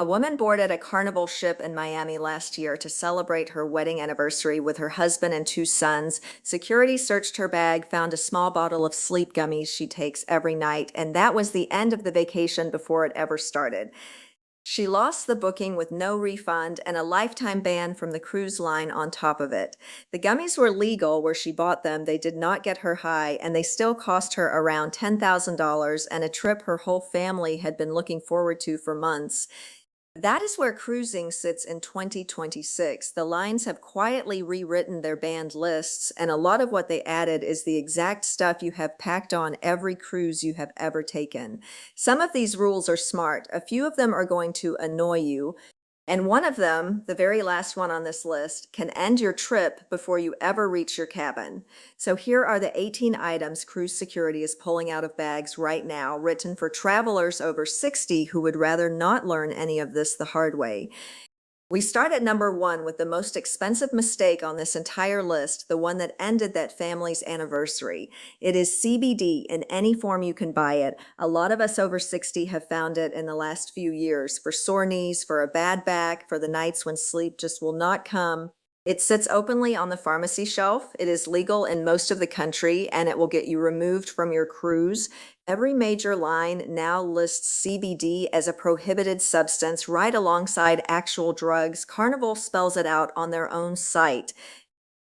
A woman boarded a Carnival ship in Miami last year to celebrate her wedding anniversary with her husband and two sons. Security searched her bag, found a small bottle of sleep gummies she takes every night, and that was the end of the vacation before it ever started. She lost the booking with no refund and a lifetime ban from the cruise line on top of it. The gummies were legal where she bought them. They did not get her high, and they still cost her around $10,000 and a trip her whole family had been looking forward to for months. That is where cruising sits in 2026. The lines have quietly rewritten their banned lists, and a lot of what they added is the exact stuff you have packed on every cruise you have ever taken. Some of these rules are smart. A few of them are going to annoy you. And one of them, the very last one on this list, can end your trip before you ever reach your cabin. So here are the 18 items cruise security is pulling out of bags right now, written for travelers over 60 who would rather not learn any of this the hard way. We start at number one with the most expensive mistake on this entire list, the one that ended that family's anniversary. It is CBD in any form you can buy it. A lot of us over 60 have found it in the last few years for sore knees, for a bad back, for the nights when sleep just will not come. It sits openly on the pharmacy shelf. It is legal in most of the country, and it will get you removed from your cruise. Every major line now lists CBD as a prohibited substance right alongside actual drugs. Carnival spells it out on their own site.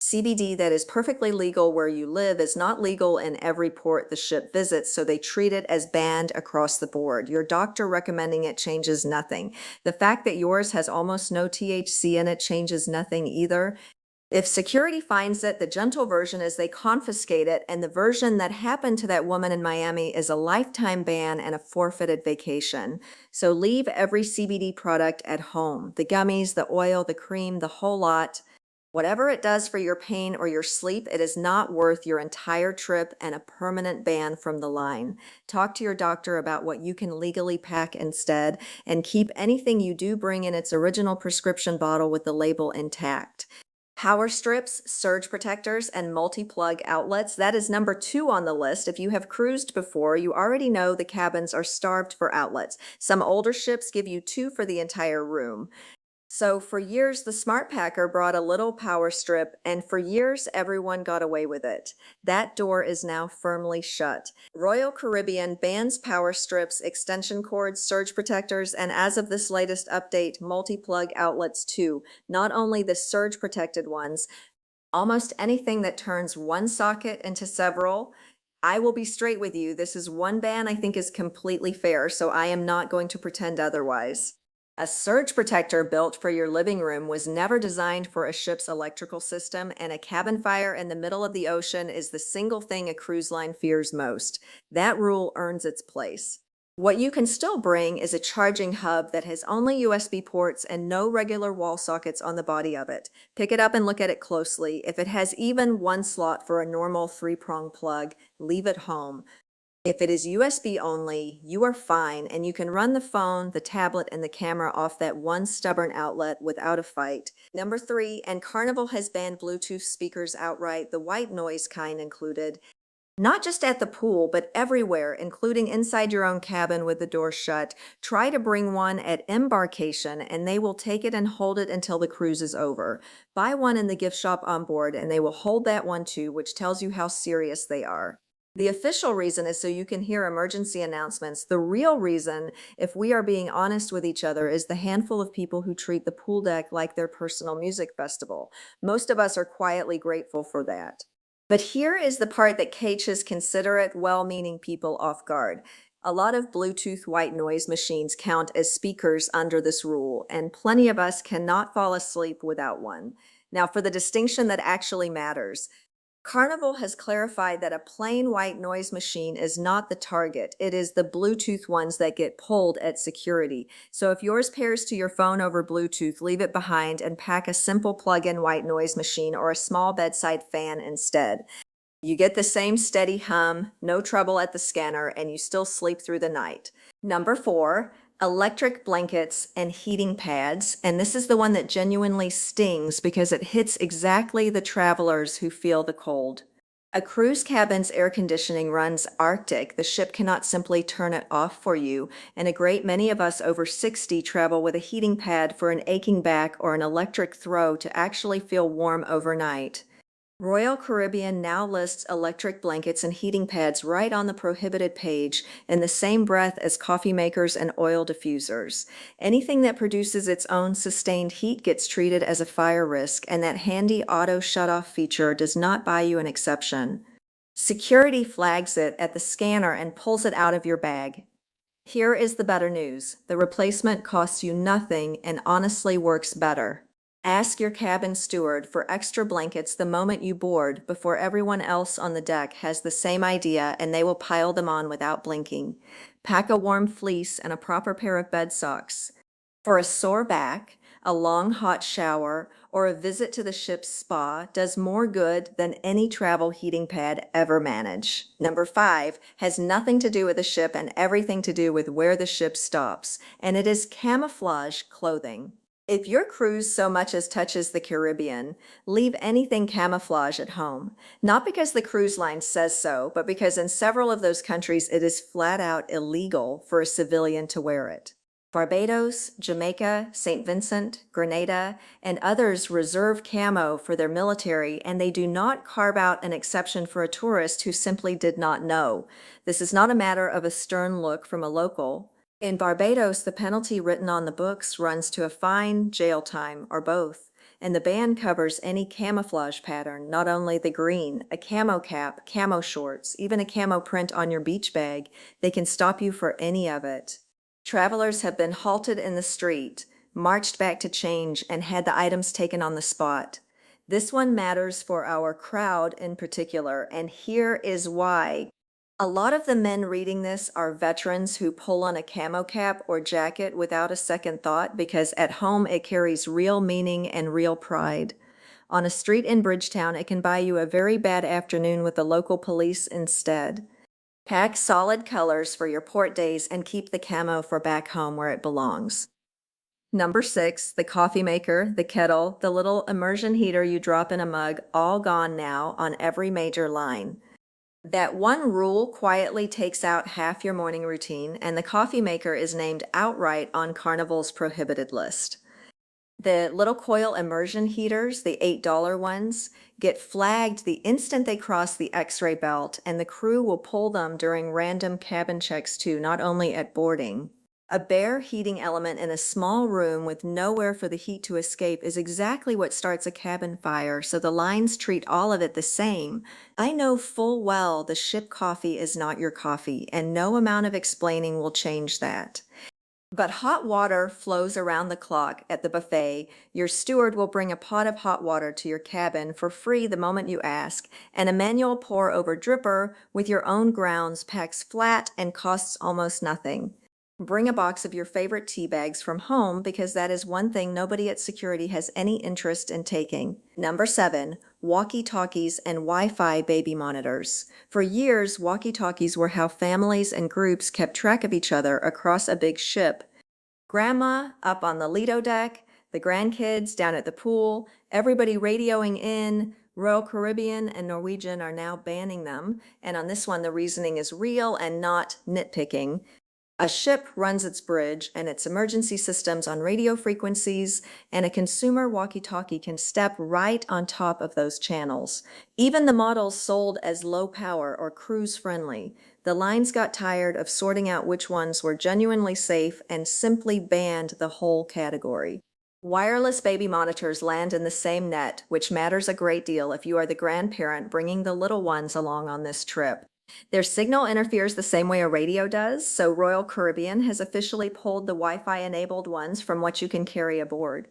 CBD that is perfectly legal where you live is not legal in every port the ship visits, so they treat it as banned across the board. Your doctor recommending it changes nothing. The fact that yours has almost no THC in it changes nothing either. If security finds it, the gentle version is they confiscate it, and the version that happened to that woman in Miami is a lifetime ban and a forfeited vacation. So leave every CBD product at home. The gummies, the oil, the cream, the whole lot. Whatever it does for your pain or your sleep, it is not worth your entire trip and a permanent ban from the line. Talk to your doctor about what you can legally pack instead, and keep anything you do bring in its original prescription bottle with the label intact. Power strips, surge protectors, and multi-plug outlets, that is number two on the list. If you have cruised before, you already know the cabins are starved for outlets. Some older ships give you two for the entire room. So for years, the Smart Packer brought a little power strip, and for years, everyone got away with it. That door is now firmly shut. Royal Caribbean bans power strips, extension cords, surge protectors, and as of this latest update, multi-plug outlets too. Not only the surge protected ones, almost anything that turns one socket into several. I will be straight with you. This is one ban I think is completely fair, so I am not going to pretend otherwise. A surge protector built for your living room was never designed for a ship's electrical system, and a cabin fire in the middle of the ocean is the single thing a cruise line fears most. That rule earns its place. What you can still bring is a charging hub that has only USB ports and no regular wall sockets on the body of it. Pick it up and look at it closely. If it has even one slot for a normal three-prong plug, leave it home. If it is USB only, you are fine, and you can run the phone, the tablet, and the camera off that one stubborn outlet without a fight. Number three, and Carnival has banned Bluetooth speakers outright, the white noise kind included. Not just at the pool, but everywhere, including inside your own cabin with the door shut. Try to bring one at embarkation, and they will take it and hold it until the cruise is over. Buy one in the gift shop on board, and they will hold that one too, which tells you how serious they are. The official reason is so you can hear emergency announcements. The real reason, if we are being honest with each other, is the handful of people who treat the pool deck like their personal music festival. Most of us are quietly grateful for that. But here is the part that catches considerate, well-meaning people off guard. A lot of Bluetooth white noise machines count as speakers under this rule, and plenty of us cannot fall asleep without one. Now, for the distinction that actually matters, Carnival has clarified that a plain white noise machine is not the target. It is the Bluetooth ones that get pulled at security. So if yours pairs to your phone over Bluetooth, leave it behind and pack a simple plug-in white noise machine or a small bedside fan instead. You get the same steady hum, no trouble at the scanner, and you still sleep through the night. Number four, electric blankets and heating pads, and this is the one that genuinely stings because it hits exactly the travelers who feel the cold. A cruise cabin's air conditioning runs Arctic. The ship cannot simply turn it off for you, and a great many of us over 60 travel with a heating pad for an aching back or an electric throw to actually feel warm overnight. Royal Caribbean now lists electric blankets and heating pads right on the prohibited page in the same breath as coffee makers and oil diffusers. Anything that produces its own sustained heat gets treated as a fire risk, and that handy auto shutoff feature does not buy you an exception. Security flags it at the scanner and pulls it out of your bag. Here is the better news. The replacement costs you nothing and honestly works better. Ask your cabin steward for extra blankets the moment you board before everyone else on the deck has the same idea, and they will pile them on without blinking. Pack a warm fleece and a proper pair of bed socks. For a sore back, a long hot shower, or a visit to the ship's spa does more good than any travel heating pad ever managed. Number 5 has nothing to do with the ship and everything to do with where the ship stops, and it is camouflage clothing. If your cruise so much as touches the Caribbean, leave anything camouflage at home. Not because the cruise line says so, but because in several of those countries it is flat out illegal for a civilian to wear it. Barbados, Jamaica, St. Vincent, Grenada, and others reserve camo for their military, and they do not carve out an exception for a tourist who simply did not know. This is not a matter of a stern look from a local. In Barbados, the penalty written on the books runs to a fine, jail time, or both, and the ban covers any camouflage pattern, not only the green, a camo cap, camo shorts, even a camo print on your beach bag. They can stop you for any of it. Travelers have been halted in the street, marched back to change, and had the items taken on the spot. This one matters for our crowd in particular, and here is why. A lot of the men reading this are veterans who pull on a camo cap or jacket without a second thought because at home it carries real meaning and real pride. On a street in Bridgetown, it can buy you a very bad afternoon with the local police instead. Pack solid colors for your port days and keep the camo for back home where it belongs. Number 6, the coffee maker, the kettle, the little immersion heater you drop in a mug, all gone now on every major line. That one rule quietly takes out half your morning routine, and the coffee maker is named outright on Carnival's prohibited list. The little coil immersion heaters, the $8 ones, get flagged the instant they cross the X-ray belt, and the crew will pull them during random cabin checks too, not only at boarding. A bare heating element in a small room with nowhere for the heat to escape is exactly what starts a cabin fire, so the lines treat all of it the same. I know full well the ship coffee is not your coffee, and no amount of explaining will change that. But hot water flows around the clock at the buffet. Your steward will bring a pot of hot water to your cabin for free the moment you ask, and a manual pour-over dripper with your own grounds packs flat and costs almost nothing. Bring a box of your favorite tea bags from home because that is one thing nobody at security has any interest in taking. Number 7, walkie-talkies and Wi-Fi baby monitors. For years, walkie-talkies were how families and groups kept track of each other across a big ship. Grandma up on the Lido deck, the grandkids down at the pool, everybody radioing in. Royal Caribbean and Norwegian are now banning them, and on this one the reasoning is real and not nitpicking. A ship runs its bridge and its emergency systems on radio frequencies, and a consumer walkie-talkie can step right on top of those channels. Even the models sold as low power or cruise friendly. The lines got tired of sorting out which ones were genuinely safe and simply banned the whole category. Wireless baby monitors land in the same net, which matters a great deal if you are the grandparent bringing the little ones along on this trip. Their signal interferes the same way a radio does, so Royal Caribbean has officially pulled the Wi-Fi enabled ones from what you can carry aboard.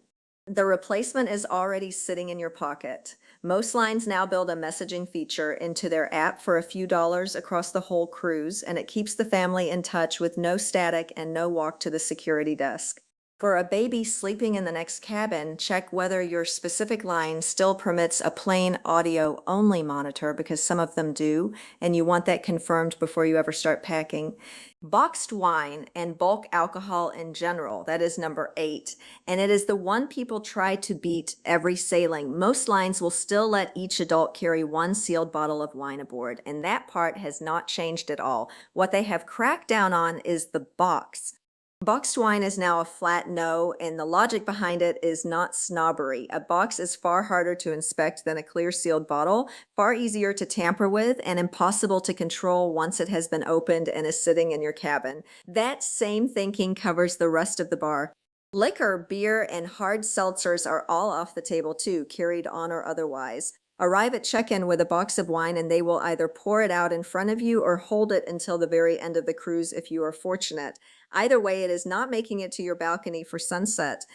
The replacement is already sitting in your pocket. Most lines now build a messaging feature into their app for a few dollars across the whole cruise, and it keeps the family in touch with no static and no walk to the security desk. For a baby sleeping in the next cabin, check whether your specific line still permits a plain audio only monitor, because some of them do, and you want that confirmed before you ever start packing. Boxed wine and bulk alcohol in general, that is number 8, and it is the one people try to beat every sailing. Most lines will still let each adult carry one sealed bottle of wine aboard, and that part has not changed at all. What they have cracked down on is the box. Boxed wine is now a flat no, and the logic behind it is not snobbery. A box is far harder to inspect than a clear sealed bottle, far easier to tamper with, and impossible to control once it has been opened and is sitting in your cabin. That same thinking covers the rest of the bar. Liquor, beer, and hard seltzers are all off the table too, carried on or otherwise. Arrive at check-in with a box of wine and they will either pour it out in front of you or hold it until the very end of the cruise if you are fortunate. Either way, it is not making it to your balcony for sunset.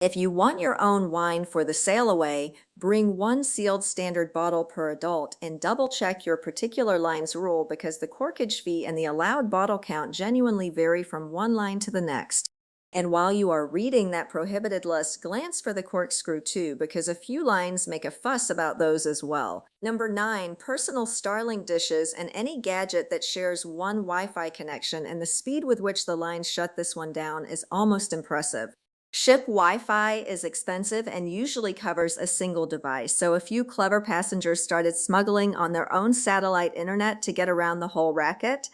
If you want your own wine for the sail away, bring one sealed standard bottle per adult and double check your particular line's rule, because the corkage fee and the allowed bottle count genuinely vary from one line to the next. And while you are reading that prohibited list, glance for the corkscrew too, because a few lines make a fuss about those as well. Number 9, personal Starlink dishes and any gadget that shares one Wi-Fi connection, and the speed with which the lines shut this one down is almost impressive. Ship Wi-Fi is expensive and usually covers a single device, so a few clever passengers started smuggling on their own satellite internet to get around the whole racket.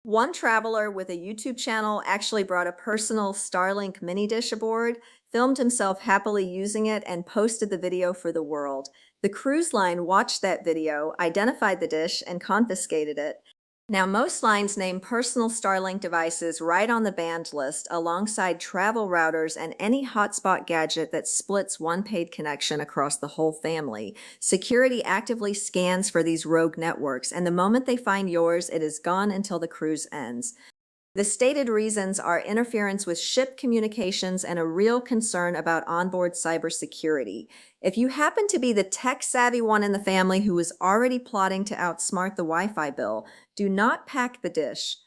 One traveler with a YouTube channel actually brought a personal Starlink mini dish aboard, filmed himself happily using it, and posted the video for the world. The cruise line watched that video, identified the dish, and confiscated it. Now, most lines name personal Starlink devices right on the banned list, alongside travel routers and any hotspot gadget that splits one paid connection across the whole family. Security actively scans for these rogue networks, and the moment they find yours, it is gone until the cruise ends. The stated reasons are interference with ship communications and a real concern about onboard cybersecurity. If you happen to be the tech-savvy one in the family who is already plotting to outsmart the Wi-Fi bill, do not pack the dish.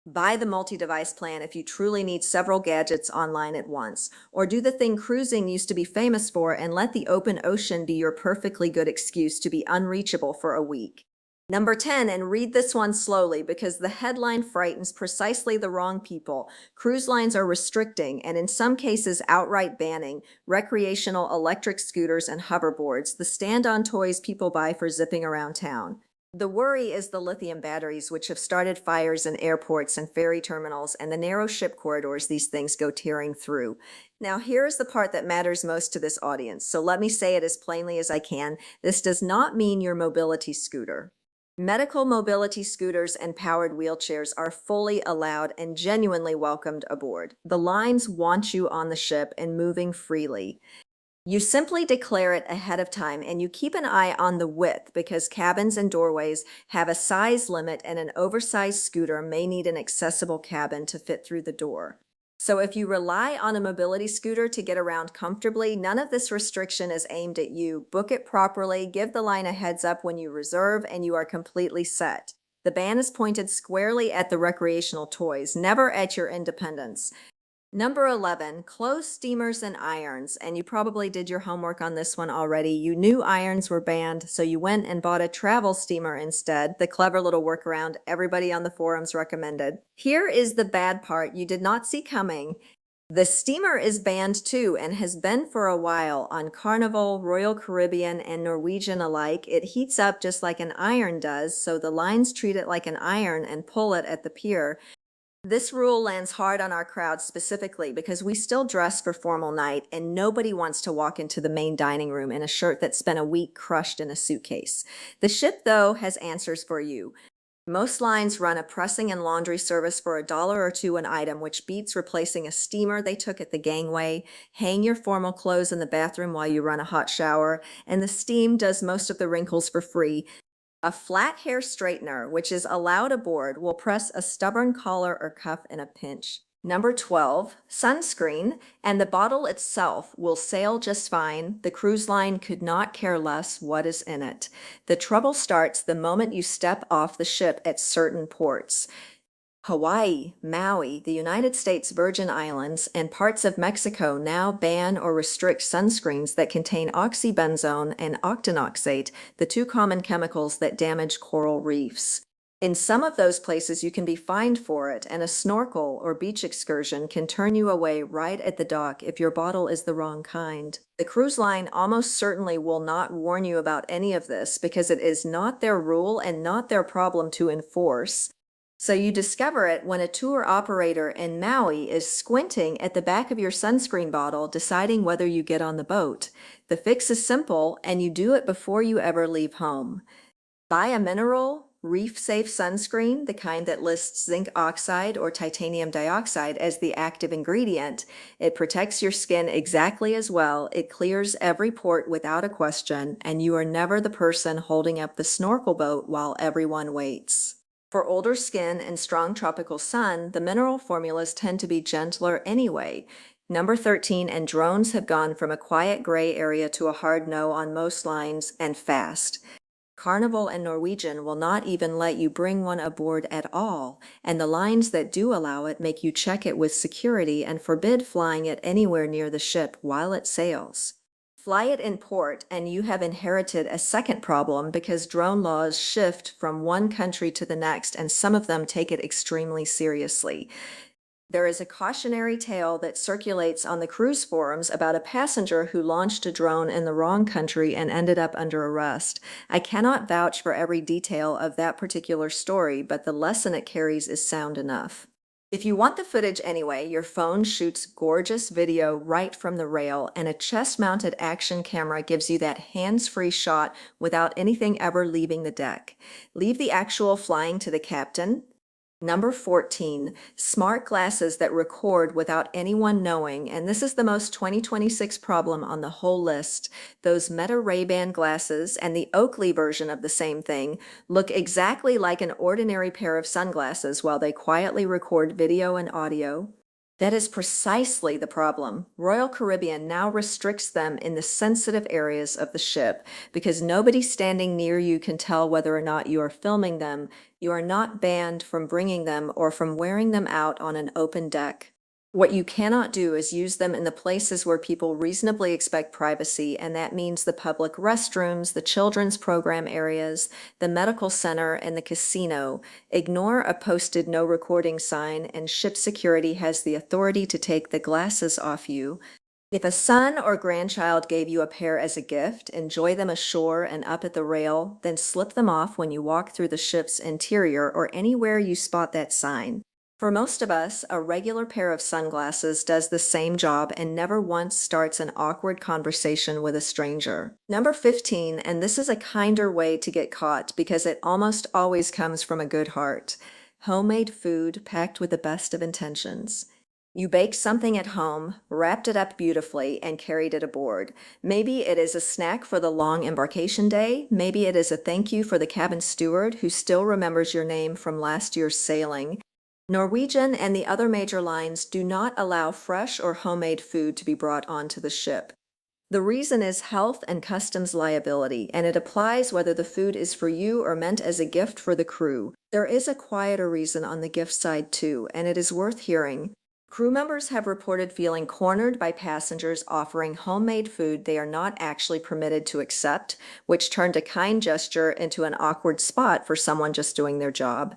Buy the multi-device plan if you truly need several gadgets online at once, or do the thing cruising used to be famous for and let the open ocean be your perfectly good excuse to be unreachable for a week. Number 10, and read this one slowly because the headline frightens precisely the wrong people. Cruise lines are restricting, and in some cases outright banning, recreational electric scooters and hoverboards, the stand-on toys people buy for zipping around town. The worry is the lithium batteries, which have started fires in airports and ferry terminals and the narrow ship corridors these things go tearing through. Now, here's the part that matters most to this audience, so let me say it as plainly as I can. This does not mean your mobility scooter. Medical mobility scooters and powered wheelchairs are fully allowed and genuinely welcomed aboard. The lines want you on the ship and moving freely. You simply declare it ahead of time, and you keep an eye on the width, because cabins and doorways have a size limit and an oversized scooter may need an accessible cabin to fit through the door. So if you rely on a mobility scooter to get around comfortably, none of this restriction is aimed at you. Book it properly, give the line a heads up when you reserve, and you are completely set. The ban is pointed squarely at the recreational toys, never at your independence. Number 11, clothes, steamers, and irons. And you probably did your homework on this one already. You knew irons were banned, so you went and bought a travel steamer instead, the clever little workaround everybody on the forums recommended. Here is the bad part you did not see coming. The steamer is banned too, and has been for a while on Carnival, Royal Caribbean, and Norwegian alike. It heats up just like an iron does, so the lines treat it like an iron and pull it at the pier. This rule lands hard on our crowd specifically because we still dress for formal night, and nobody wants to walk into the main dining room in a shirt that spent a week crushed in a suitcase. The ship, though, has answers for you. Most lines run a pressing and laundry service for $1 or $2 an item, which beats replacing a steamer they took at the gangway. Hang your formal clothes in the bathroom while you run a hot shower, and the steam does most of the wrinkles for free. A flat hair straightener, which is allowed aboard, will press a stubborn collar or cuff in a pinch. Number 12, sunscreen, and the bottle itself will sail just fine. The cruise line could not care less what is in it. The trouble starts the moment you step off the ship at certain ports. Hawaii, Maui, the United States Virgin Islands, and parts of Mexico now ban or restrict sunscreens that contain oxybenzone and octinoxate, the two common chemicals that damage coral reefs. In some of those places, you can be fined for it, and a snorkel or beach excursion can turn you away right at the dock if your bottle is the wrong kind. The cruise line almost certainly will not warn you about any of this because it is not their rule and not their problem to enforce. So you discover it when a tour operator in Maui is squinting at the back of your sunscreen bottle, deciding whether you get on the boat. The fix is simple, and you do it before you ever leave home. Buy a mineral, reef-safe sunscreen, the kind that lists zinc oxide or titanium dioxide as the active ingredient. It protects your skin exactly as well. It clears every port without a question, and you are never the person holding up the snorkel boat while everyone waits. For older skin and strong tropical sun, the mineral formulas tend to be gentler anyway. Number 13 and drones have gone from a quiet gray area to a hard no on most lines, and fast. Carnival and Norwegian will not even let you bring one aboard at all, and the lines that do allow it make you check it with security and forbid flying it anywhere near the ship while it sails. Fly it in port, and you have inherited a second problem because drone laws shift from one country to the next, and some of them take it extremely seriously. There is a cautionary tale that circulates on the cruise forums about a passenger who launched a drone in the wrong country and ended up under arrest. I cannot vouch for every detail of that particular story, but the lesson it carries is sound enough. If you want the footage anyway, your phone shoots gorgeous video right from the rail, and a chest-mounted action camera gives you that hands-free shot without anything ever leaving the deck. Leave the actual flying to the captain. Number 14, smart glasses that record without anyone knowing, and this is the most 2026 problem on the whole list. Those Meta Ray-Ban glasses and the Oakley version of the same thing look exactly like an ordinary pair of sunglasses while they quietly record video and audio. That is precisely the problem. Royal Caribbean now restricts them in the sensitive areas of the ship because nobody standing near you can tell whether or not you are filming them. You are not banned from bringing them or from wearing them out on an open deck. What you cannot do is use them in the places where people reasonably expect privacy, and that means the public restrooms, the children's program areas, the medical center, and the casino. Ignore a posted no recording sign, and ship security has the authority to take the glasses off you. If a son or grandchild gave you a pair as a gift, enjoy them ashore and up at the rail, then slip them off when you walk through the ship's interior or anywhere you spot that sign. For most of us, a regular pair of sunglasses does the same job and never once starts an awkward conversation with a stranger. Number 15, and this is a kinder way to get caught because it almost always comes from a good heart. Homemade food packed with the best of intentions. You baked something at home, wrapped it up beautifully, and carried it aboard. Maybe it is a snack for the long embarkation day. Maybe it is a thank you for the cabin steward who still remembers your name from last year's sailing. Norwegian and the other major lines do not allow fresh or homemade food to be brought onto the ship. The reason is health and customs liability, and it applies whether the food is for you or meant as a gift for the crew. There is a quieter reason on the gift side too, and it is worth hearing. Crew members have reported feeling cornered by passengers offering homemade food they are not actually permitted to accept, which turned a kind gesture into an awkward spot for someone just doing their job.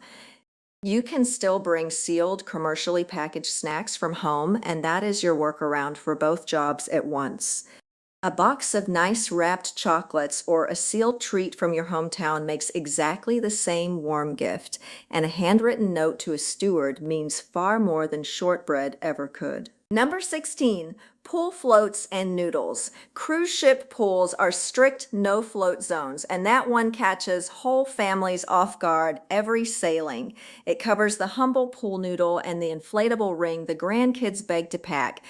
You can still bring sealed, commercially packaged snacks from home, and that is your workaround for both jobs at once. A box of nice wrapped chocolates or a sealed treat from your hometown makes exactly the same warm gift, and a handwritten note to a steward means far more than shortbread ever could. Number 16, pool floats and noodles. Cruise ship pools are strict no-float zones, and that one catches whole families off guard every sailing. It covers the humble pool noodle and the inflatable ring the grandkids beg to pack.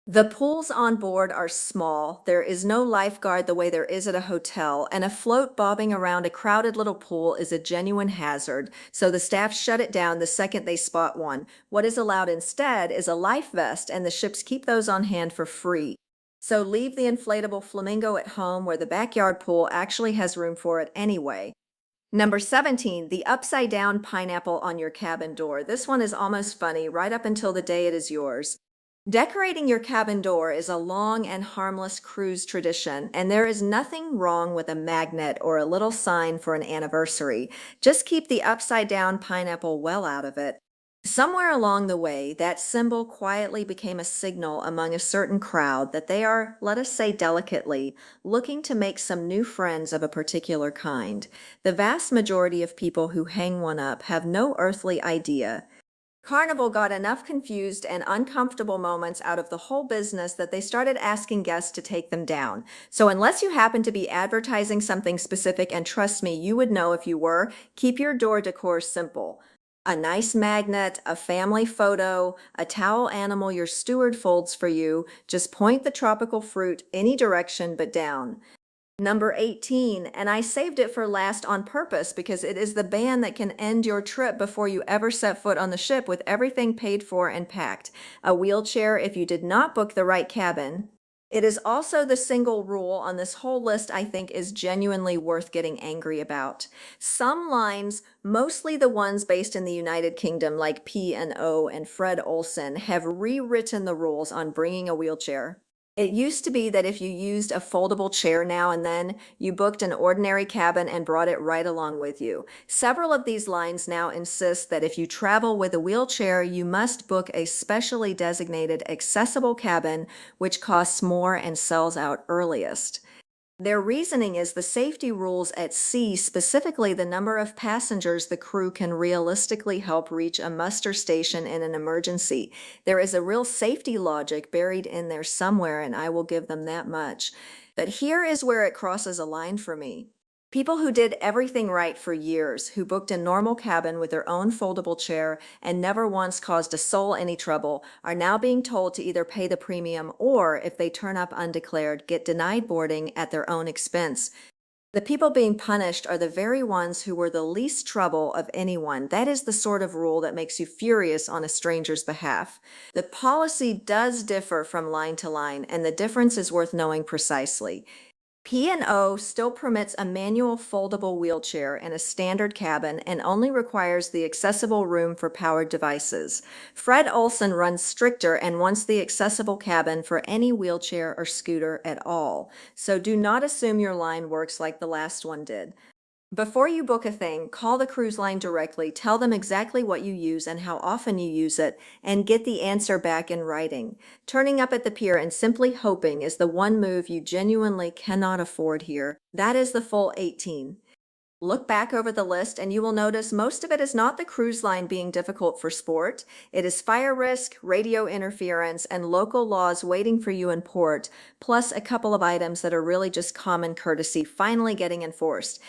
The pools on board are small, there is no lifeguard the way there is at a hotel, and a float bobbing around a crowded little pool is a genuine hazard, so the staff shut it down the second they spot one. What is allowed instead is a life vest, and the ships keep those on hand for free. So leave the inflatable flamingo at home where the backyard pool actually has room for it anyway. Number 17, the upside down pineapple on your cabin door. This one is almost funny right up until the day it is yours. Decorating your cabin door is a long and harmless cruise tradition, and there is nothing wrong with a magnet or a little sign for an anniversary. Just keep the upside down pineapple well out of it. Somewhere along the way, that symbol quietly became a signal among a certain crowd that they are, let us say delicately, looking to make some new friends of a particular kind. The vast majority of people who hang one up have no earthly idea. Carnival got enough confused and uncomfortable moments out of the whole business that they started asking guests to take them down. So unless you happen to be advertising something specific, and trust me, you would know if you were, keep your door decor simple. A nice magnet, a family photo, a towel animal your steward folds for you. Just point the tropical fruit any direction but down. Number 18, and I saved it for last on purpose because it is the band that can end your trip before you ever set foot on the ship with everything paid for and packed. A wheelchair if you did not book the right cabin. It is also the single rule on this whole list I think is genuinely worth getting angry about. Some lines, mostly the ones based in the United Kingdom like P&O and Fred Olson, have rewritten the rules on bringing a wheelchair. It used to be that if you used a foldable chair now and then, you booked an ordinary cabin and brought it right along with you. Several of these lines now insist that if you travel with a wheelchair, you must book a specially designated accessible cabin, which costs more and sells out earliest. Their reasoning is the safety rules at sea, specifically the number of passengers the crew can realistically help reach a muster station in an emergency. There is a real safety logic buried in there somewhere, and I will give them that much. But here is where it crosses a line for me. People who did everything right for years, who booked a normal cabin with their own foldable chair and never once caused a soul any trouble, are now being told to either pay the premium or, if they turn up undeclared, get denied boarding at their own expense. The people being punished are the very ones who were the least trouble of anyone. That is the sort of rule that makes you furious on a stranger's behalf. The policy does differ from line to line, and the difference is worth knowing precisely. P&O still permits a manual foldable wheelchair and a standard cabin and only requires the accessible room for powered devices. Fred Olson runs stricter and wants the accessible cabin for any wheelchair or scooter at all. So do not assume your line works like the last one did. Before you book a thing, call the cruise line directly, tell them exactly what you use and how often you use it, and get the answer back in writing. Turning up at the pier and simply hoping is the one move you genuinely cannot afford here. That is the full 18. Look back over the list and you will notice most of it is not the cruise line being difficult for sport. It is fire risk, radio interference, and local laws waiting for you in port, plus a couple of items that are really just common courtesy finally getting enforced.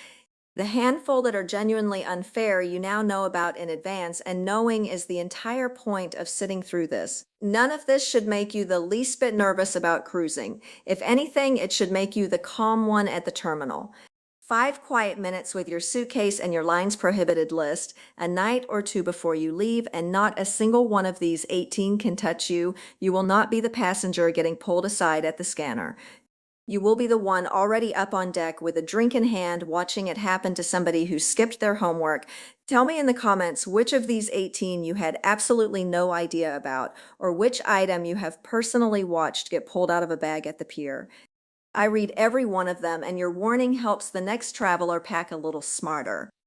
The handful that are genuinely unfair you now know about in advance, and knowing is the entire point of sitting through this. None of this should make you the least bit nervous about cruising. If anything, it should make you the calm one at the terminal. 5 quiet minutes with your suitcase and your lines prohibited list, a night or two before you leave, and not a single one of these 18 can touch you. You will not be the passenger getting pulled aside at the scanner. You will be the one already up on deck with a drink in hand, watching it happen to somebody who skipped their homework. Tell me in the comments which of these 18 you had absolutely no idea about, or which item you have personally watched get pulled out of a bag at the pier. I read every one of them, and your warning helps the next traveler pack a little smarter.